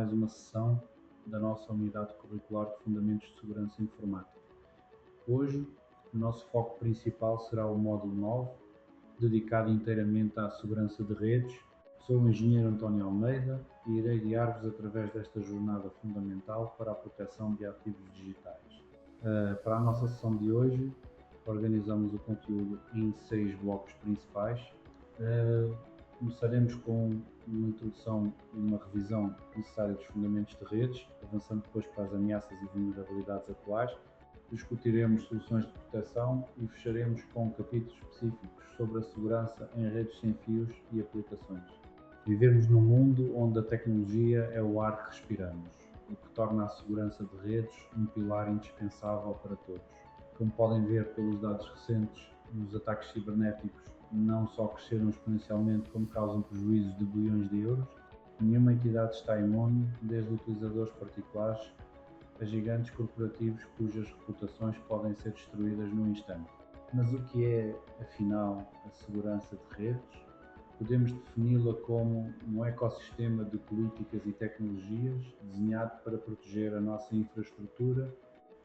mais uma sessão da nossa unidade curricular de Fundamentos de Segurança Informática. Hoje, o nosso foco principal será o módulo 9, dedicado inteiramente à segurança de redes. Sou o engenheiro António Almeida e irei guiar-vos através desta jornada fundamental para a proteção de ativos digitais. Para a nossa sessão de hoje, organizamos o conteúdo em 6 blocos principais. Começaremos com uma introdução e uma revisão necessária dos fundamentos de redes, avançando depois para as ameaças e vulnerabilidades atuais. Discutiremos soluções de proteção e fecharemos com capítulos específicos sobre a segurança em redes sem fios e aplicações. Vivemos num mundo onde a tecnologia é o ar que respiramos, o que torna a segurança de redes um pilar indispensável para todos. Como podem ver pelos dados recentes, os ataques cibernéticos não só cresceram exponencialmente, como causam prejuízos de bilhões de euros. Nenhuma entidade está imune, desde utilizadores particulares a gigantes corporativos cujas reputações podem ser destruídas num instante. Mas o que é, afinal, a segurança de redes? Podemos defini-la como um ecossistema de políticas e tecnologias desenhado para proteger a nossa infraestrutura.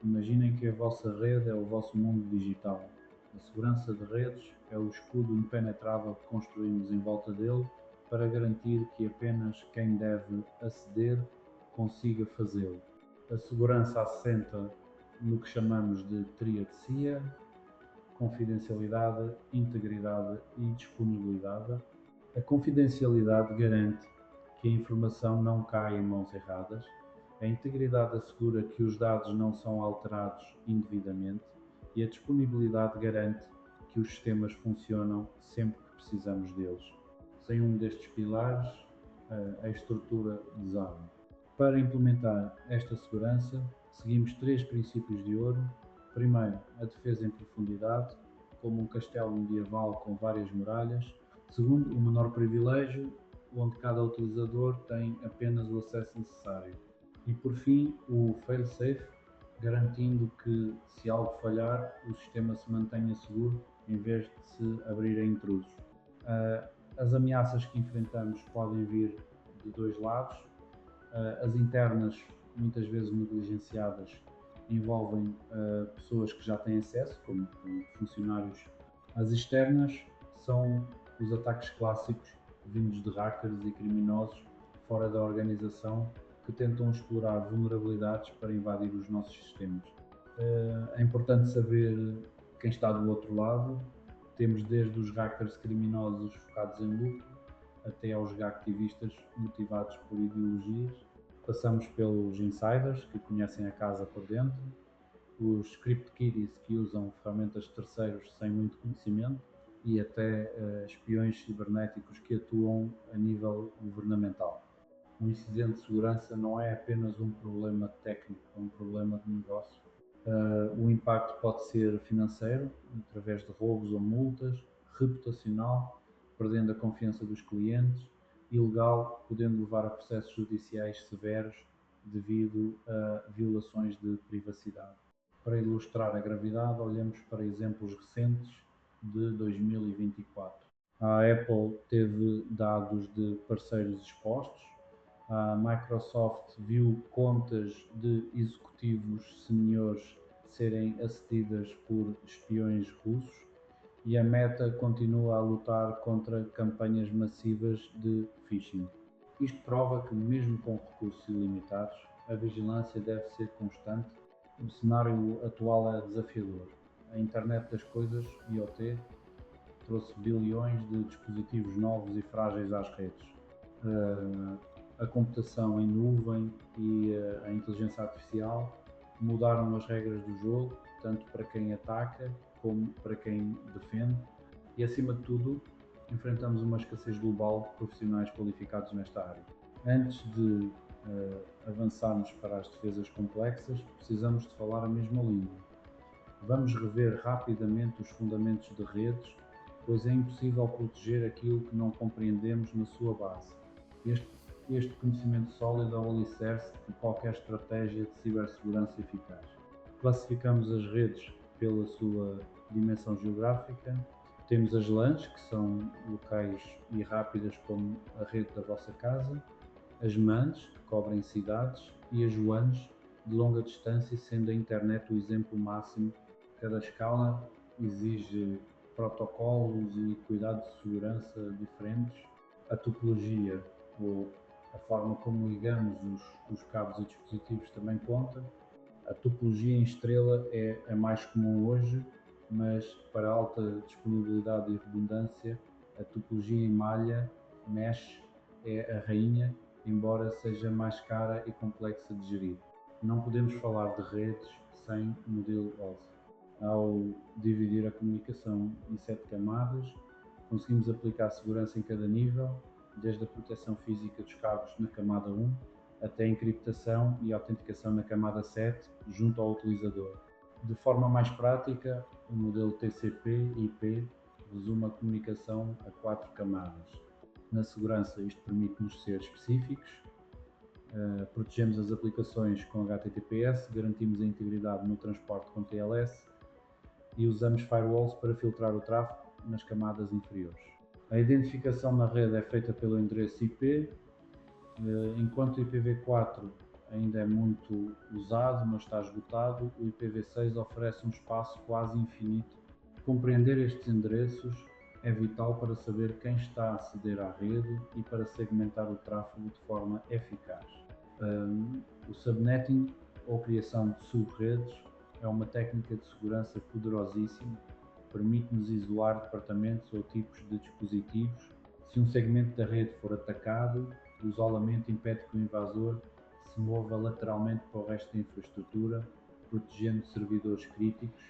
Imaginem que a vossa rede é o vosso mundo digital. A segurança de redes é o escudo impenetrável que construímos em volta dele para garantir que apenas quem deve aceder consiga fazê-lo. A segurança assenta no que chamamos de tríade SIA: confidencialidade, integridade e disponibilidade. A confidencialidade garante que a informação não cai em mãos erradas. A integridade assegura que os dados não são alterados indevidamente e a disponibilidade garante que os sistemas funcionam sempre que precisamos deles. Sem um destes pilares, a estrutura desaba. Para implementar esta segurança, seguimos 3 princípios de ouro. Primeiro, a defesa em profundidade, como um castelo medieval com várias muralhas. Segundo, o menor privilégio, onde cada utilizador tem apenas o acesso necessário. E por fim, o fail-safe, garantindo que, se algo falhar, o sistema se mantenha seguro em vez de se abrir a intrusos. As ameaças que enfrentamos podem vir de 2 lados. As internas, muitas vezes negligenciadas, envolvem pessoas que já têm acesso, como funcionários. As externas são os ataques clássicos vindos de hackers e criminosos fora da organização que tentam explorar vulnerabilidades para invadir os nossos sistemas. É importante saber quem está do outro lado. Temos desde os hackers criminosos focados em lucro até aos hacktivistas motivados por ideologias. Passamos pelos insiders, que conhecem a casa por dentro, os script kiddies, que usam ferramentas de terceiros sem muito conhecimento, e até espiões cibernéticos que atuam a nível governamental. Um incidente de segurança não é apenas um problema técnico, é um problema de negócio. O impacto pode ser financeiro, através de roubos ou multas, reputacional, perdendo a confiança dos clientes, e legal, podendo levar a processos judiciais severos devido a violações de privacidade. Para ilustrar a gravidade, olhamos para exemplos recentes de 2024. A Apple teve dados de parceiros expostos. A Microsoft viu contas de executivos seniores serem acedidas por espiões russos, e a Meta continua a lutar contra campanhas massivas de phishing. Isto prova que, mesmo com recursos ilimitados, a vigilância deve ser constante. O cenário atual é desafiador. A Internet das Coisas, IoT, trouxe bilhões de dispositivos novos e frágeis às redes. A computação em nuvem e a inteligência artificial mudaram as regras do jogo, tanto para quem ataca como para quem defende, e acima de tudo, enfrentamos uma escassez global de profissionais qualificados nesta área. Antes de avançarmos para as defesas complexas, precisamos de falar a mesma língua. Vamos rever rapidamente os fundamentos de redes, pois é impossível proteger aquilo que não compreendemos na sua base. Este conhecimento sólido é o alicerce de qualquer estratégia de cibersegurança eficaz. Classificamos as redes pela sua dimensão geográfica. Temos as LANs, que são locais e rápidas como a rede da vossa casa. as MANs, que cobrem cidades, e as WANs, de longa distância, sendo a internet o exemplo máximo. Cada escala exige protocolos e cuidados de segurança diferentes. A topologia, ou a forma como ligamos os cabos e dispositivos, também conta. A topologia em estrela é a mais comum hoje, mas para alta disponibilidade e redundância, a topologia em malha, mesh, é a rainha, embora seja mais cara e complexa de gerir. Não podemos falar de redes sem modelo OSI. Ao dividir a comunicação em 7 camadas, conseguimos aplicar segurança em cada nível, desde a proteção física dos cabos na camada 1 até a encriptação e autenticação na camada 7, junto ao utilizador. De forma mais prática, o modelo TCP/IP resume a comunicação a 4 camadas. Na segurança, isto permite-nos ser específicos, protegemos as aplicações com HTTPS, garantimos a integridade no transporte com TLS e usamos firewalls para filtrar o tráfego nas camadas inferiores. A identificação na rede é feita pelo endereço IP, enquanto o IPv4 ainda é muito usado, mas está esgotado, o IPv6 oferece um espaço quase infinito. Compreender estes endereços é vital para saber quem está a aceder à rede e para segmentar o tráfego de forma eficaz. O subnetting, ou criação de subredes, é uma técnica de segurança poderosíssima. Permite-nos isolar departamentos ou tipos de dispositivos. Se um segmento da rede for atacado, o isolamento impede que o invasor se mova lateralmente para o resto da infraestrutura, protegendo servidores críticos.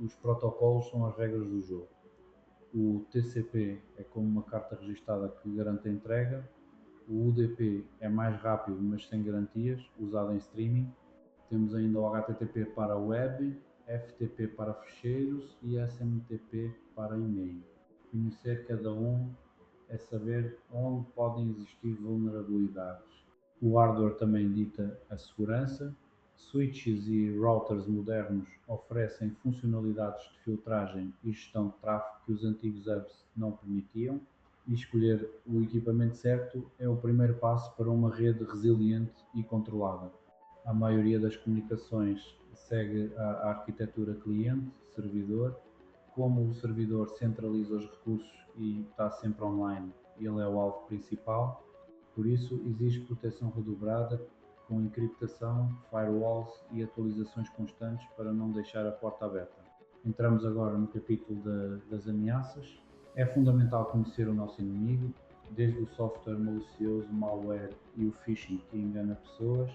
Os protocolos são as regras do jogo. O TCP é como uma carta registada que garante a entrega. O UDP é mais rápido, mas sem garantias, usado em streaming. Temos ainda o HTTP para web, FTP para ficheiros e SMTP para e-mail. Conhecer cada um é saber onde podem existir vulnerabilidades. O hardware também dita a segurança. Switches e routers modernos oferecem funcionalidades de filtragem e gestão de tráfego que os antigos hubs não permitiam. E escolher o equipamento certo é o primeiro passo para uma rede resiliente e controlada. A maioria das comunicações segue a arquitetura cliente-servidor. Como o servidor centraliza os recursos e está sempre online, ele é o alvo principal. Por isso, exige proteção redobrada, com encriptação, firewalls e atualizações constantes para não deixar a porta aberta. Entramos agora no capítulo das ameaças. É fundamental conhecer o nosso inimigo, desde o software malicioso, malware e o phishing que engana pessoas,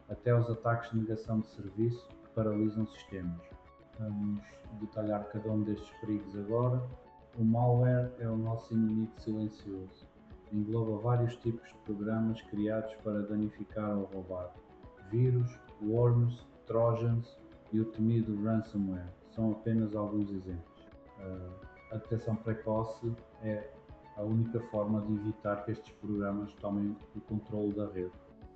até os ataques de negação de serviço que paralisam sistemas. Vamos detalhar cada um destes perigos agora. O malware é o nosso inimigo silencioso. Engloba vários tipos de programas criados para danificar ou roubar. Vírus, worms, trojans e o temido ransomware são apenas alguns exemplos. A detecção precoce é a única forma de evitar que estes programas tomem o controle da rede.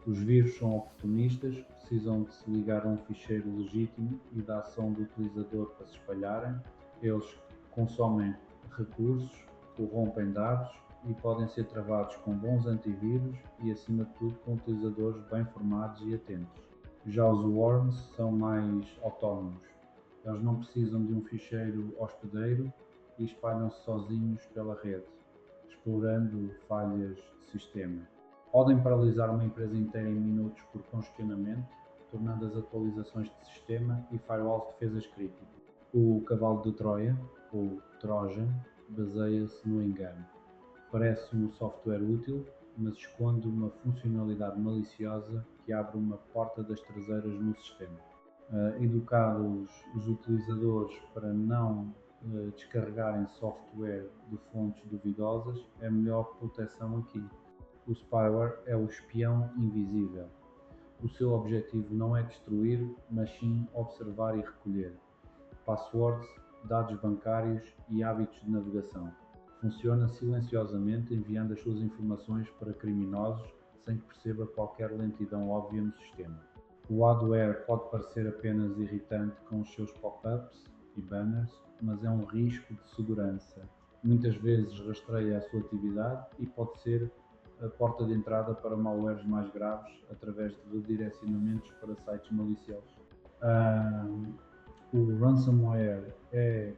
Os vírus são oportunistas, precisam de se ligar a um ficheiro legítimo e da ação do utilizador para se espalharem. Eles consomem recursos, corrompem dados e podem ser travados com bons antivírus e, acima de tudo, com utilizadores bem formados e atentos. Já os worms são mais autónomos. Eles não precisam de um ficheiro hospedeiro e espalham-se sozinhos pela rede, explorando falhas de sistema. Podem paralisar uma empresa inteira em minutos por congestionamento, tornando as atualizações de sistema e firewalls de defesas críticas. O cavalo de Troia, ou Trojan, baseia-se no engano. Parece um software útil, mas esconde uma funcionalidade maliciosa que abre uma porta das traseiras no sistema. Educar os utilizadores para não descarregarem software de fontes duvidosas é a melhor proteção aqui. O spyware é o espião invisível. O seu objetivo não é destruir, mas sim observar e recolher passwords, dados bancários e hábitos de navegação. Funciona silenciosamente, enviando as suas informações para criminosos sem que perceba qualquer lentidão óbvia no sistema. O adware pode parecer apenas irritante com os seus pop-ups e banners, mas é um risco de segurança. Muitas vezes rastreia a sua atividade e pode ser a porta de entrada para malwares mais graves através de redirecionamentos para sites maliciosos. O ransomware é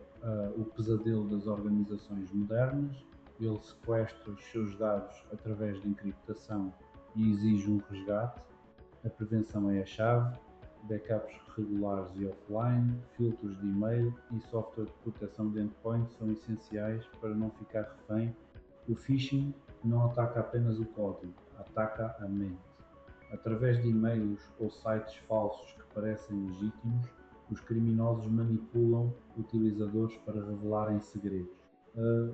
o pesadelo das organizações modernas. Ele sequestra os seus dados através de encriptação e exige um resgate. A prevenção é a chave. Backups regulares e offline, filtros de e-mail e software de proteção de endpoint são essenciais para não ficar refém. O phishing não ataca apenas o código, ataca a mente. Através de e-mails ou sites falsos que parecem legítimos, os criminosos manipulam utilizadores para revelarem segredos.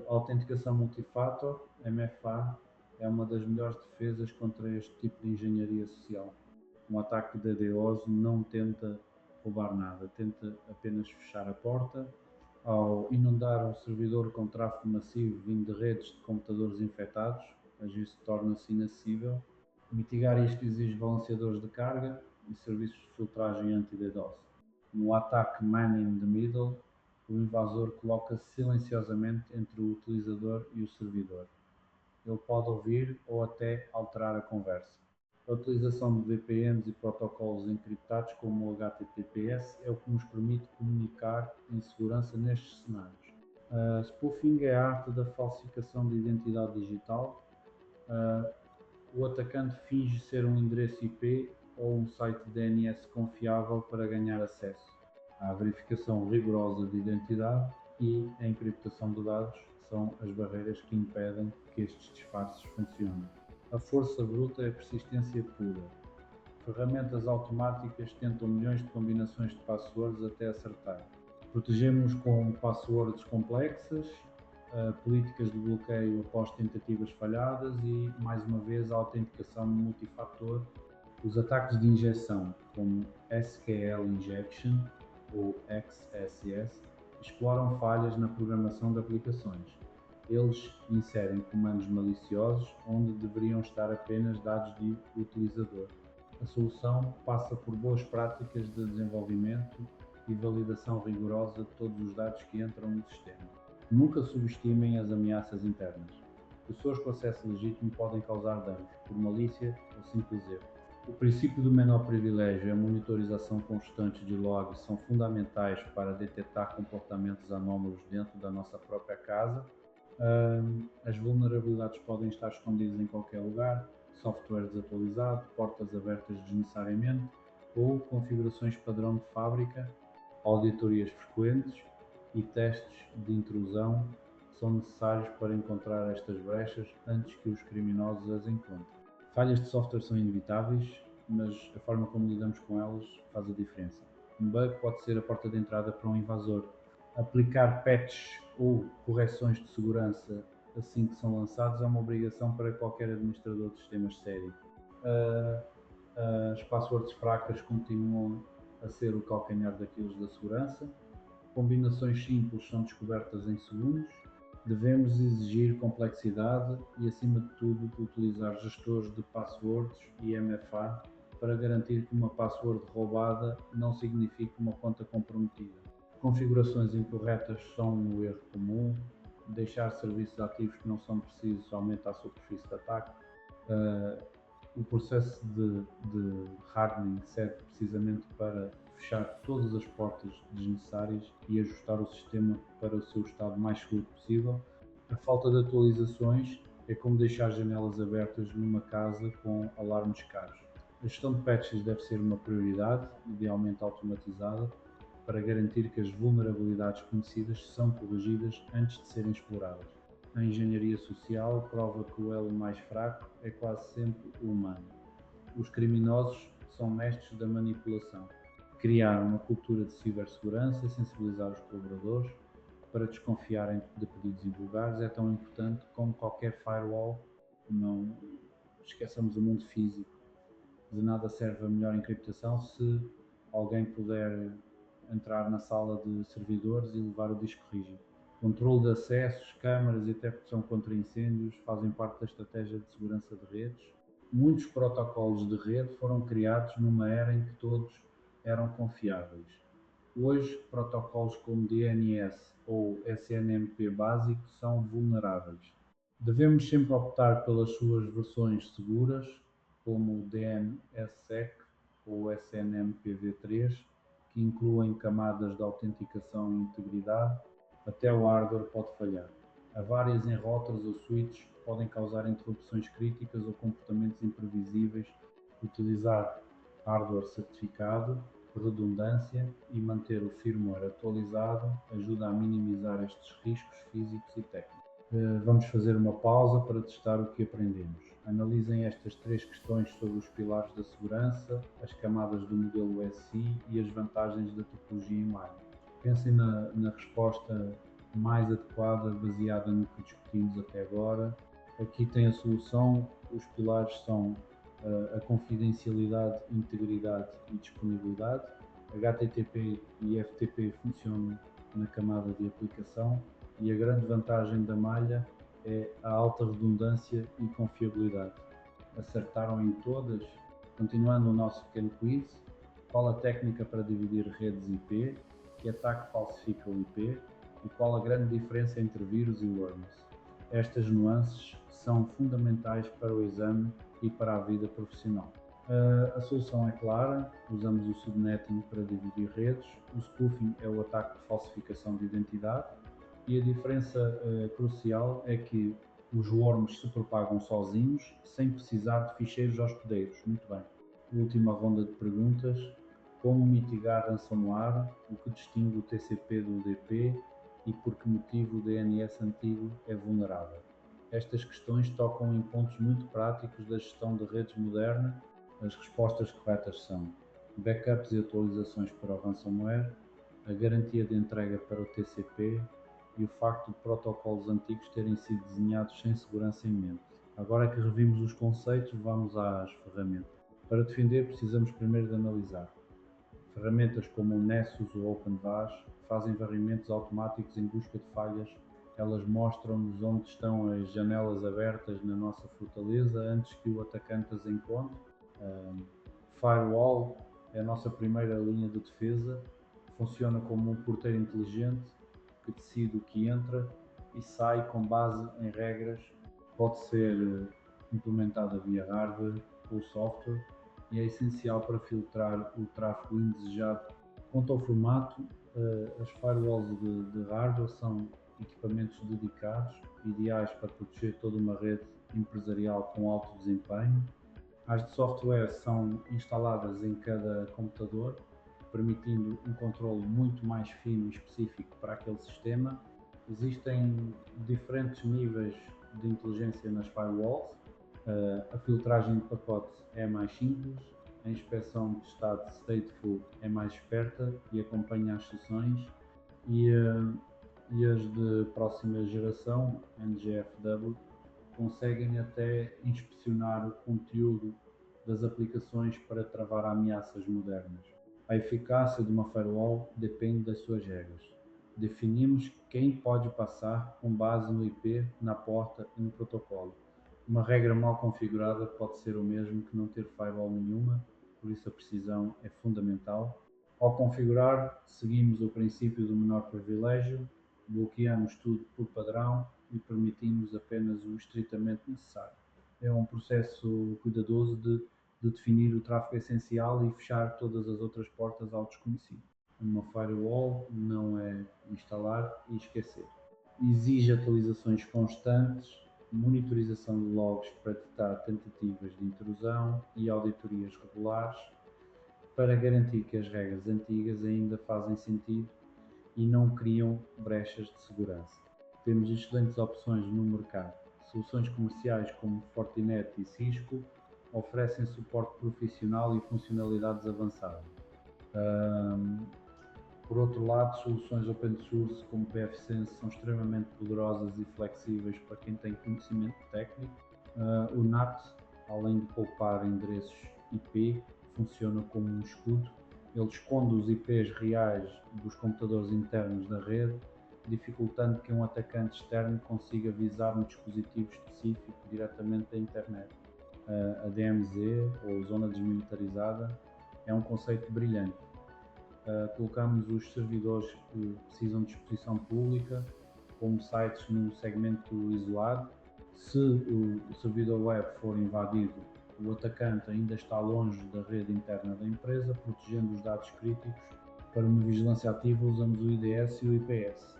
A autenticação multifator, MFA, é uma das melhores defesas contra este tipo de engenharia social. Um ataque DDoS não tenta roubar nada, tenta apenas fechar a porta. Ao inundar um servidor com tráfego massivo vindo de redes de computadores infectados, isso torna-se inacessível. Mitigar isto exige balanceadores de carga e serviços de filtragem anti-DDoS. No ataque Man in the Middle, o invasor coloca-se silenciosamente entre o utilizador e o servidor. Ele pode ouvir ou até alterar a conversa. A utilização de VPNs e protocolos encriptados como o HTTPS é o que nos permite comunicar em segurança nestes cenários. Spoofing é a arte da falsificação de identidade digital. O atacante finge ser um endereço IP ou um site DNS confiável para ganhar acesso. Há a verificação rigorosa de identidade e a encriptação de dados são as barreiras que impedem que estes disfarces funcionem. A força bruta é a persistência pura. Ferramentas automáticas tentam milhões de combinações de passwords até acertar. Protegemos com passwords complexas, políticas de bloqueio após tentativas falhadas e, mais uma vez, a autenticação multifator. Os ataques de injeção, como SQL Injection ou XSS, exploram falhas na programação de aplicações. Eles inserem comandos maliciosos onde deveriam estar apenas dados de utilizador. A solução passa por boas práticas de desenvolvimento e validação rigorosa de todos os dados que entram no sistema. Nunca subestimem as ameaças internas. Pessoas com acesso legítimo podem causar danos por malícia ou simples erro. O princípio do menor privilégio e a monitorização constante de logs são fundamentais para detectar comportamentos anómalos dentro da nossa própria casa. As vulnerabilidades podem estar escondidas em qualquer lugar, software desatualizado, portas abertas desnecessariamente ou configurações padrão de fábrica. Auditorias frequentes e testes de intrusão são necessários para encontrar estas brechas antes que os criminosos as encontrem. Falhas de software são inevitáveis, mas a forma como lidamos com elas faz a diferença. Um bug pode ser a porta de entrada para um invasor. Aplicar patches ou correções de segurança assim que são lançados é uma obrigação para qualquer administrador de sistemas sério. As passwords fracas continuam a ser o calcanhar daqueles da segurança. Combinações simples são descobertas em segundos. Devemos exigir complexidade e, acima de tudo, utilizar gestores de passwords e MFA para garantir que uma password roubada não signifique uma conta comprometida. Configurações incorretas são um erro comum. Deixar serviços ativos que não são precisos aumenta a superfície de ataque. O processo de hardening serve precisamente para fechar todas as portas desnecessárias e ajustar o sistema para o seu estado mais seguro possível. A falta de atualizações é como deixar janelas abertas numa casa com alarmes caros. A gestão de patches deve ser uma prioridade, idealmente automatizada, para garantir que as vulnerabilidades conhecidas são corrigidas antes de serem exploradas. A engenharia social prova que o elo mais fraco é quase sempre o humano. Os criminosos são mestres da manipulação. Criar uma cultura de cibersegurança e sensibilizar os colaboradores para desconfiarem de pedidos invulgares é tão importante como qualquer firewall. Não esqueçamos o mundo físico. De nada serve a melhor encriptação se alguém puder entrar na sala de servidores e levar o disco rígido. Controle de acessos, câmaras e até proteção contra incêndios fazem parte da estratégia de segurança de redes. Muitos protocolos de rede foram criados numa era em que todos eram confiáveis. Hoje, protocolos como DNS ou SNMP básico são vulneráveis. Devemos sempre optar pelas suas versões seguras, como o DNSSEC ou o SNMPv3, que incluem camadas de autenticação e integridade. Até o hardware pode falhar. Avarias em routers ou switches podem causar interrupções críticas ou comportamentos imprevisíveis. Utilizar hardware certificado, redundância e manter o firmware atualizado ajuda a minimizar estes riscos físicos e técnicos. Vamos fazer uma pausa para testar o que aprendemos. Analisem estas três questões sobre os pilares da segurança, as camadas do modelo SI e as vantagens da topologia em malha. Pensem na resposta mais adequada baseada no que discutimos até agora. Aqui tem a solução. Os pilares são a confidencialidade, integridade e disponibilidade. HTTP e FTP funcionam na camada de aplicação e a grande vantagem da malha é a alta redundância e confiabilidade. Acertaram em todas? Continuando o nosso pequeno quiz, qual a técnica para dividir redes IP? Que ataque falsifica o IP? E qual a grande diferença entre vírus e worms? Estas nuances são fundamentais para o exame e para a vida profissional. A solução é clara, usamos o subnetting para dividir redes, o spoofing é o ataque de falsificação de identidade e a diferença crucial é que os worms se propagam sozinhos, sem precisar de ficheiros hospedeiros. Muito bem. Última ronda de perguntas. Como mitigar ransomware? O que distingue o TCP do UDP? E por que motivo o DNS antigo é vulnerável? Estas questões tocam em pontos muito práticos da gestão de redes moderna. As respostas corretas são backups e atualizações para o ransomware, a garantia de entrega para o TCP e o facto de protocolos antigos terem sido desenhados sem segurança em mente. Agora que revimos os conceitos, vamos às ferramentas. Para defender, precisamos primeiro de analisar. Ferramentas como o Nessus ou OpenVAS fazem varrimentos automáticos em busca de falhas. Elas mostram-nos onde estão as janelas abertas na nossa fortaleza antes que o atacante as encontre. Firewall é a nossa primeira linha de defesa. Funciona como um porteiro inteligente que decide o que entra e sai com base em regras. Pode ser implementada via hardware ou software e é essencial para filtrar o tráfego indesejado. Quanto ao formato, as firewalls de hardware são equipamentos dedicados, ideais para proteger toda uma rede empresarial com alto desempenho. As de software são instaladas em cada computador, permitindo um controle muito mais fino e específico para aquele sistema. Existem diferentes níveis de inteligência nas firewalls. A filtragem de pacotes é mais simples, a inspeção de estado stateful é mais esperta e acompanha as sessões, e as de próxima geração, NGFW, conseguem até inspecionar o conteúdo das aplicações para travar ameaças modernas. A eficácia de uma firewall depende das suas regras. Definimos quem pode passar com base no IP, na porta e no protocolo. Uma regra mal configurada pode ser o mesmo que não ter firewall nenhuma, por isso a precisão é fundamental. Ao configurar, seguimos o princípio do menor privilégio, bloqueamos tudo por padrão e permitimos apenas o estritamente necessário. É um processo cuidadoso de definir o tráfego essencial e fechar todas as outras portas ao desconhecido. Uma firewall não é instalar e esquecer. Exige atualizações constantes, monitorização de logs para detectar tentativas de intrusão e auditorias regulares para garantir que as regras antigas ainda fazem sentido e não criam brechas de segurança. Temos excelentes opções no mercado. Soluções comerciais como Fortinet e Cisco oferecem suporte profissional e funcionalidades avançadas. Por outro lado, soluções open source como pfSense são extremamente poderosas e flexíveis para quem tem conhecimento técnico. O NAT, além de poupar endereços IP, funciona como um escudo. Ele esconde os IPs reais dos computadores internos da rede, dificultando que um atacante externo consiga visar um dispositivo específico diretamente da internet. A DMZ, ou Zona Desmilitarizada, é um conceito brilhante. Colocamos os servidores que precisam de exposição pública, como sites num segmento isolado, Se o servidor web for invadido, o atacante ainda está longe da rede interna da empresa, protegendo os dados críticos. Para uma vigilância ativa usamos o IDS e o IPS.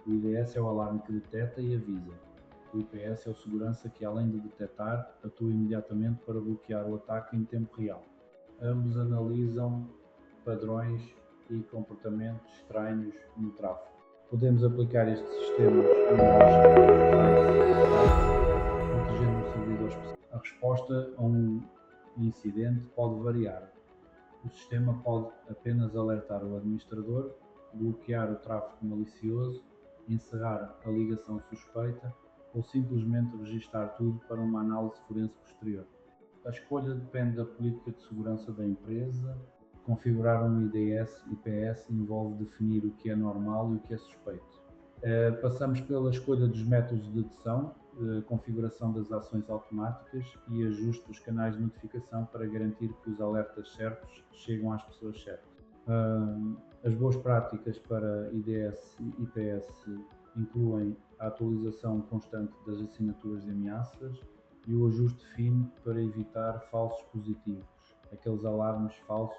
O IDS é o alarme que detecta e avisa. O IPS é o segurança que, além de detectar, atua imediatamente para bloquear o ataque em tempo real. Ambos analisam padrões e comportamentos estranhos no tráfego. Podemos aplicar estes sistemas protegendo um servidor específico. A resposta a um incidente pode variar. O sistema pode apenas alertar o administrador, bloquear o tráfego malicioso, encerrar a ligação suspeita ou simplesmente registar tudo para uma análise forense posterior. A escolha depende da política de segurança da empresa. Configurar um IDS IPS envolve definir o que é normal e o que é suspeito. Passamos pela escolha dos métodos de detecção, configuração das ações automáticas e ajuste dos canais de notificação para garantir que os alertas certos chegam às pessoas certas. As boas práticas para IDS e IPS incluem a atualização constante das assinaturas de ameaças e o ajuste fino para evitar falsos positivos, aqueles alarmes falsos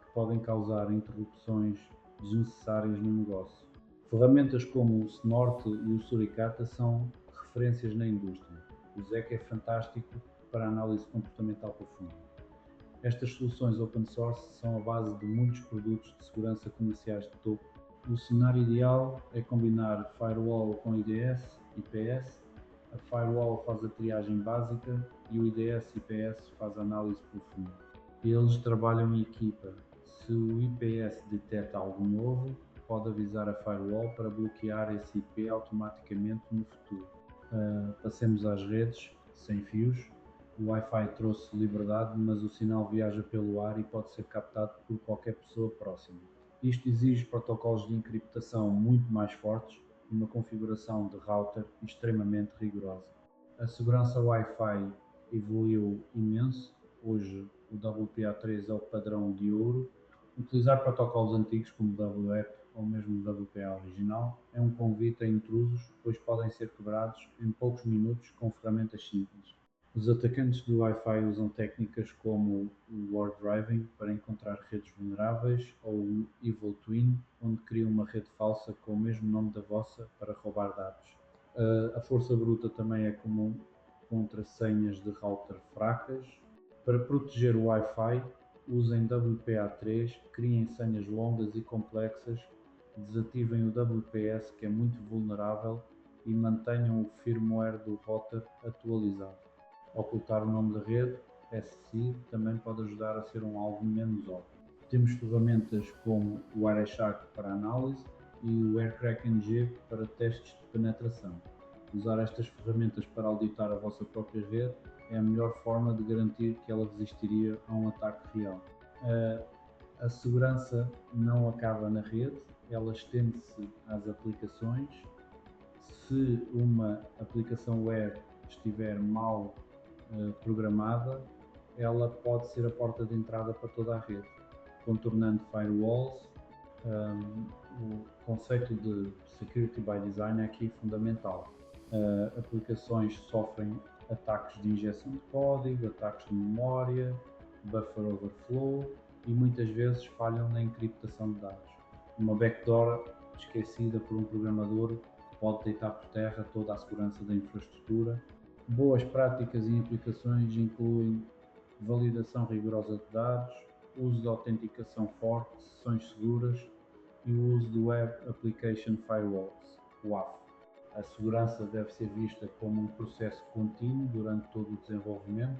que podem causar interrupções desnecessárias no negócio. Ferramentas como o Snort e o Suricata são referências na indústria. O ZEC é fantástico para análise comportamental profunda. Estas soluções open source são a base de muitos produtos de segurança comerciais de topo. O cenário ideal é combinar firewall com IDS, IPS. A firewall faz a triagem básica e o IDS IPS faz a análise profunda. Eles trabalham em equipa. Se o IPS detecta algo novo, pode avisar a firewall para bloquear esse IP automaticamente no futuro. Passemos às redes sem fios. O Wi-Fi trouxe liberdade, mas o sinal viaja pelo ar e pode ser captado por qualquer pessoa próxima. Isto exige protocolos de encriptação muito mais fortes e uma configuração de router extremamente rigorosa. A segurança Wi-Fi evoluiu imenso. Hoje o WPA3 é o padrão de ouro. Utilizar protocolos antigos como o WEP ou mesmo o WPA original é um convite a intrusos, pois podem ser quebrados em poucos minutos com ferramentas simples. Os atacantes do Wi-Fi usam técnicas como o Ward Driving para encontrar redes vulneráveis ou o Evil Twin, onde criam uma rede falsa com o mesmo nome da vossa para roubar dados. A força bruta também é comum contra senhas de router fracas. Para proteger o Wi-Fi, usem WPA3, criem senhas longas e complexas, desativem o WPS, que é muito vulnerável, e mantenham o firmware do router atualizado. Ocultar o nome da rede, SSI, também pode ajudar a ser um alvo menos óbvio. Temos ferramentas como o Wireshark para análise e o AirCrackNG para testes de penetração. Usar estas ferramentas para auditar a vossa própria rede é a melhor forma de garantir que ela resistiria a um ataque real. A segurança não acaba na rede, ela estende-se às aplicações. Se uma aplicação web estiver mal programada, ela pode ser a porta de entrada para toda a rede, contornando firewalls. O conceito de security by design é aqui fundamental. Aplicações sofrem ataques de injeção de código, ataques de memória, buffer overflow e muitas vezes falham na encriptação de dados. Uma backdoor esquecida por um programador pode deitar por terra toda a segurança da infraestrutura. Boas práticas em aplicações incluem validação rigorosa de dados, uso de autenticação forte, sessões seguras e o uso do Web Application Firewalls, WAF. A segurança deve ser vista como um processo contínuo durante todo o desenvolvimento.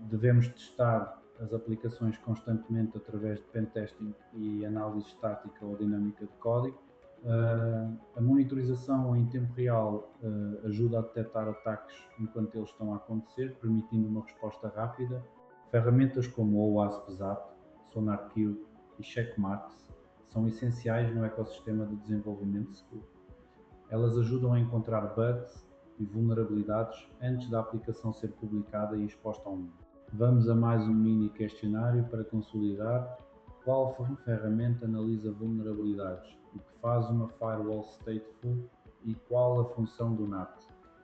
Devemos testar as aplicações constantemente através de pentesting e análise estática ou dinâmica de código. A monitorização em tempo real ajuda a detectar ataques enquanto eles estão a acontecer, permitindo uma resposta rápida. Ferramentas como o OWASP-ZAP, SonarQube e Checkmarx são essenciais no ecossistema de desenvolvimento seguro. Elas ajudam a encontrar bugs e vulnerabilidades antes da aplicação ser publicada e exposta ao mundo. Vamos a mais um mini questionário para consolidar. Qual ferramenta analisa vulnerabilidades? O que faz uma firewall stateful e qual a função do NAT?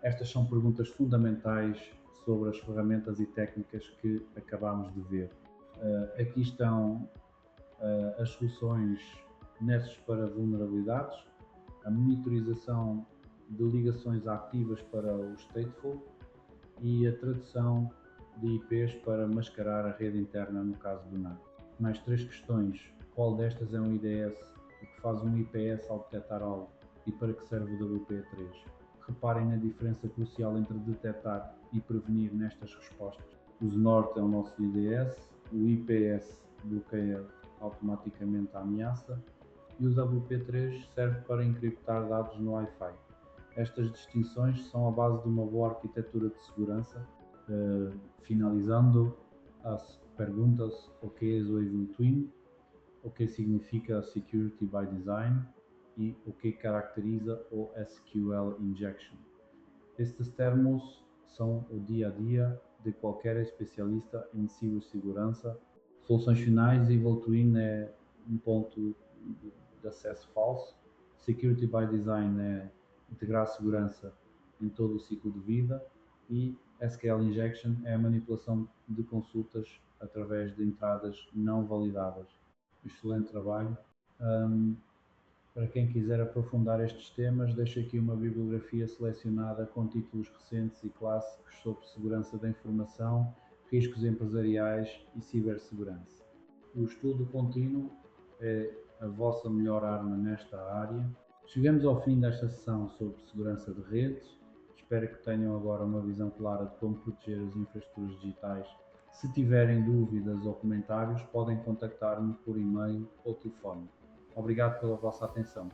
Estas são perguntas fundamentais sobre as ferramentas e técnicas que acabamos de ver. Aqui estão as soluções Nestes para vulnerabilidades, a monitorização de ligações ativas para o stateful e a tradução de IPs para mascarar a rede interna no caso do NAT. Mais três questões: qual destas é um IDS? O que faz um IPS ao detectar algo? E para que serve o WPA3? Reparem na diferença crucial entre detectar e prevenir nestas respostas. O Znort é o nosso IDS, o IPS bloqueia automaticamente a ameaça e o WP3 serve para encriptar dados no Wi-Fi. Estas distinções são a base de uma boa arquitetura de segurança. Finalizando as perguntas: o que é o Evil Twin, o que significa Security by Design e o que caracteriza o SQL Injection. Estes termos são o dia a dia de qualquer especialista em cibersegurança. Soluções finais: Evil Twin é um ponto de acesso falso. Security by Design é integrar segurança em todo o ciclo de vida. E SQL Injection é a manipulação de consultas através de entradas não validadas. Excelente trabalho. Para quem quiser aprofundar estes temas, deixo aqui uma bibliografia selecionada com títulos recentes e clássicos sobre segurança da informação, riscos empresariais e cibersegurança. O estudo contínuo é a vossa melhor arma nesta área. Chegamos ao fim desta sessão sobre segurança de redes. Espero que tenham agora uma visão clara de como proteger as infraestruturas digitais. Se tiverem dúvidas ou comentários, podem contactar-me por e-mail ou telefone. Obrigado pela vossa atenção.